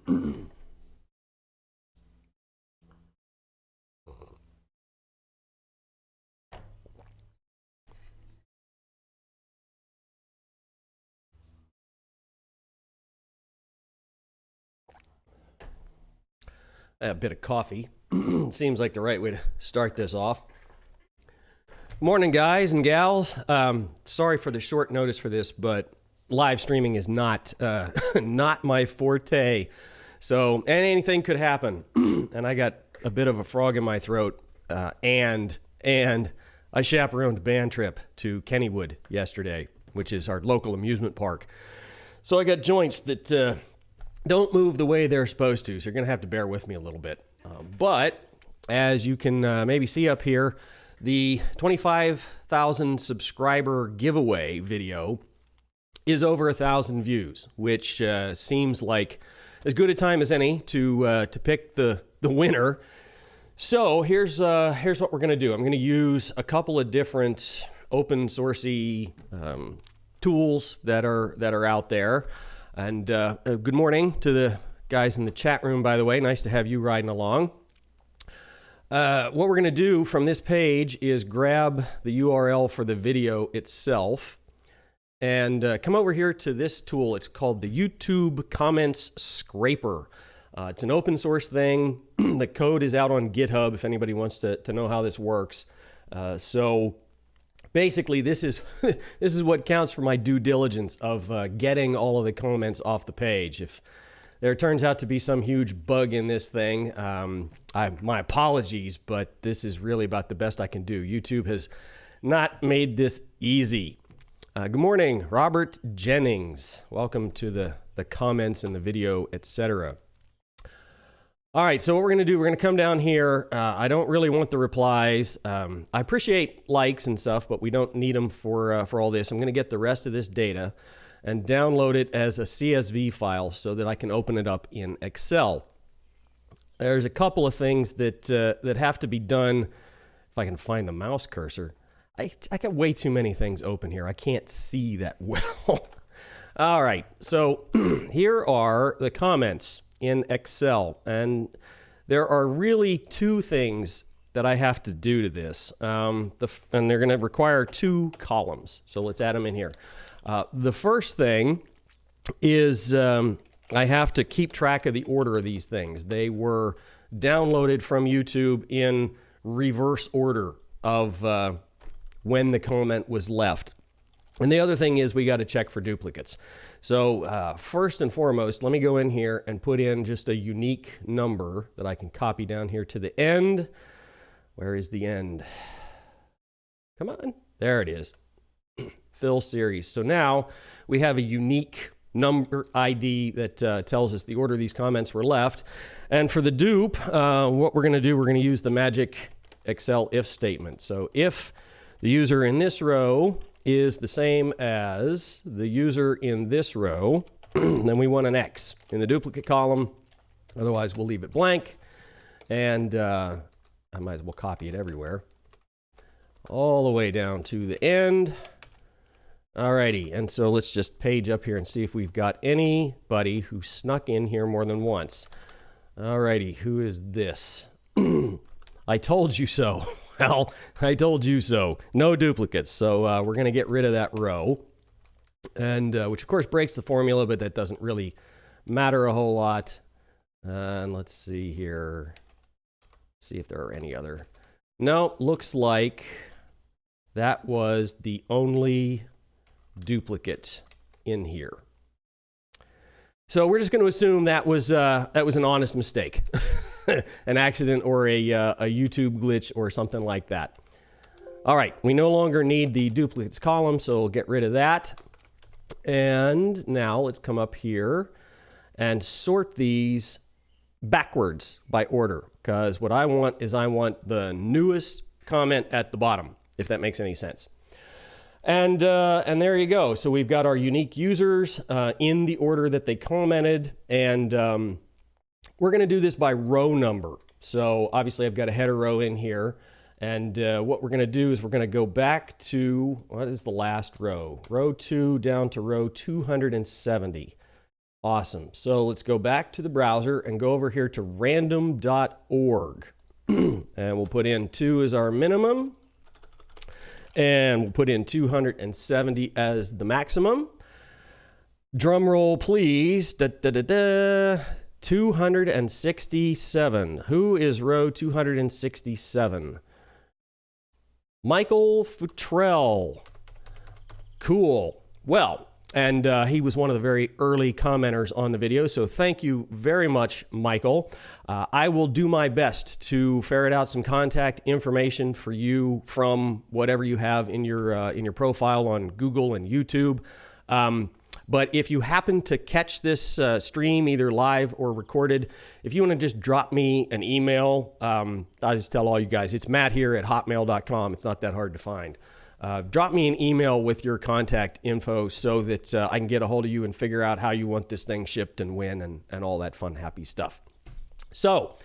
A bit of coffee seems like the right way to start this off. Morning, guys and gals. Sorry for the short notice for this, but live streaming is not not my forte. So, and anything could happen. And I got a bit of a frog in my throat, and I chaperoned a band trip to Kennywood yesterday, which is our local amusement park. So I got joints that don't move the way they're supposed to, so you're going to have to bear with me a little bit. But as you can maybe see up here, the 25,000 subscriber giveaway video is over 1,000 views, which seems like as good a time as any to pick the winner. So here's what we're going to do. I'm going to use a couple of different open sourcey tools that are out there. And good morning to the guys in the chat room, by the way. Nice to have you riding along. What we're going to do from this page is grab the URL for the video itself and come over here to this tool. It's called the YouTube Comments Scraper. It's an open source thing. The code is out on GitHub if anybody wants to know how this works. So basically, this is what counts for my due diligence of getting all of the comments off the page. If there turns out to be some huge bug in this thing, my apologies, but this is really about the best I can do. YouTube has not made this easy. Good morning, Robert Jennings. Welcome to the comments and the video, etc. All right, so what we're going to do, we're going to come down here. I don't really want the replies. I appreciate likes and stuff, but we don't need them for all this. I'm going to get the rest of this data and download it as a CSV file so that I can open it up in Excel. There's a couple of things that have to be done. If I can find the mouse cursor. I got way too many things open here. I can't see that well. All right, so here are the comments in Excel, and there are really two things that I have to do to this, and they're going to require two columns, so let's add them in here. The first thing is I have to keep track of the order of these things. They were downloaded from YouTube in reverse order of when the comment was left. And the other thing is we got to check for duplicates. So first and foremost, let me go in here and put in just a unique number that I can copy down here to the end. Where is the end? Come on. There it is. Fill series. So now we have a unique number ID that tells us the order these comments were left. And for the dupe, what we're going to do, we're going to use the magic Excel if statement. So if the user in this row is the same as the user in this row, then we want an X in the duplicate column. Otherwise, we'll leave it blank. And I might as well copy it everywhere. All the way down to the end. Alrighty, and so let's just page up here and see if we've got anybody who snuck in here more than once. Alrighty, who is this? I told you so. Well, I told you so. No duplicates. So we're going to get rid of that row, and which of course breaks the formula, but that doesn't really matter a whole lot. And let's see here. See if there are any other. No, looks like that was the only duplicate in here. So we're just going to assume that was an honest mistake. An accident or a YouTube glitch or something like that. All right, we no longer need the duplicates column, so we'll get rid of that. And now let's come up here and sort these backwards by order, because what I want is I want the newest comment at the bottom, if that makes any sense. And there you go. So we've got our unique users in the order that they commented, and we're going to do this by row number. So obviously I've got a header row in here, and what we're going to do is we're going to go back to, what is the last row? Row 2 down to row 270. Awesome. So let's go back to the browser and go over here to random.org. And we'll put in 2 as our minimum. And we'll put in 270 as the maximum. Drum roll, please. 267. Who is row 267? Michael Futrell. Cool. Well, and he was one of the very early commenters on the video, so thank you very much, Michael. I will do my best to ferret out some contact information for you from whatever you have in your profile on Google and YouTube. But if you happen to catch this stream, either live or recorded, if you want to just drop me an email, I'll just tell all you guys, it's Matt here at hotmail.com. It's not that hard to find. Drop me an email with your contact info so that I can get a hold of you and figure out how you want this thing shipped and when and all that fun, happy stuff. So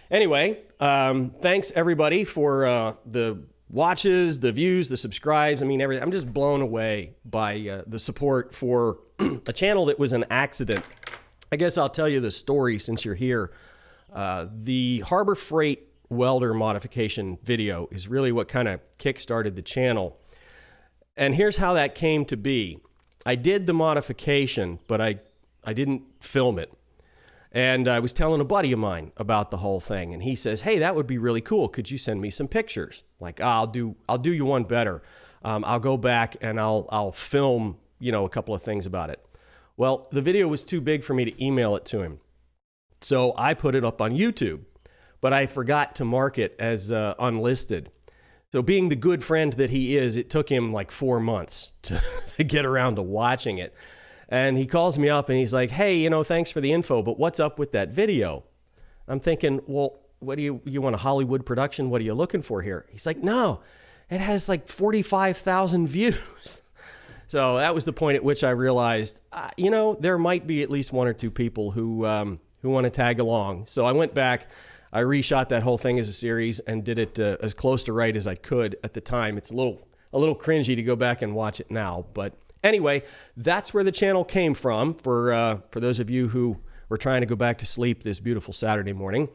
anyway, thanks everybody for the watches, the views, the subscribes. I mean, everything. I'm just blown away by the support for a channel that was an accident. I guess I'll tell you the story since you're here. The Harbor Freight welder modification video is really what kind of kick-started the channel. And here's how that came to be. I did the modification, but I didn't film it. And I was telling a buddy of mine about the whole thing, and he says, "Hey, that would be really cool. Could you send me some pictures?" Like, I'll do you one better. I'll go back and I'll film, a couple of things about it. Well, the video was too big for me to email it to him. So I put it up on YouTube, but I forgot to mark it as unlisted. So being the good friend that he is, it took him like 4 months to get around to watching it. And he calls me up and he's like, "Hey, thanks for the info, but what's up with that video?" I'm thinking, well, what do you want a Hollywood production? What are you looking for here? He's like, "No, it has like 45,000 views." So that was the point at which I realized, there might be at least 1 or 2 people who want to tag along. So I went back, I reshot that whole thing as a series and did it as close to right as I could at the time. It's a little cringy to go back and watch it now, but anyway, that's where the channel came from for those of you who were trying to go back to sleep this beautiful Saturday morning.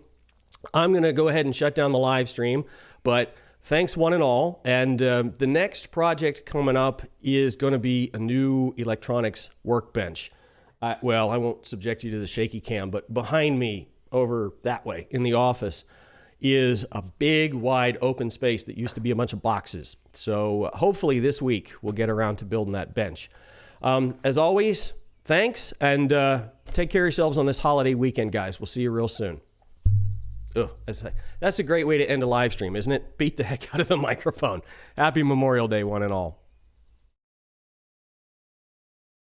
I'm going to go ahead and shut down the live stream, but thanks one and all. And the next project coming up is going to be a new electronics workbench. I won't subject you to the shaky cam, but behind me over that way in the office is a big, wide open space that used to be a bunch of boxes. So hopefully this week we'll get around to building that bench. As always, thanks, and take care of yourselves on this holiday weekend, guys. We'll see you real soon. Ugh, that's a great way to end a live stream, isn't it? Beat the heck out of the microphone. Happy Memorial Day, one and all.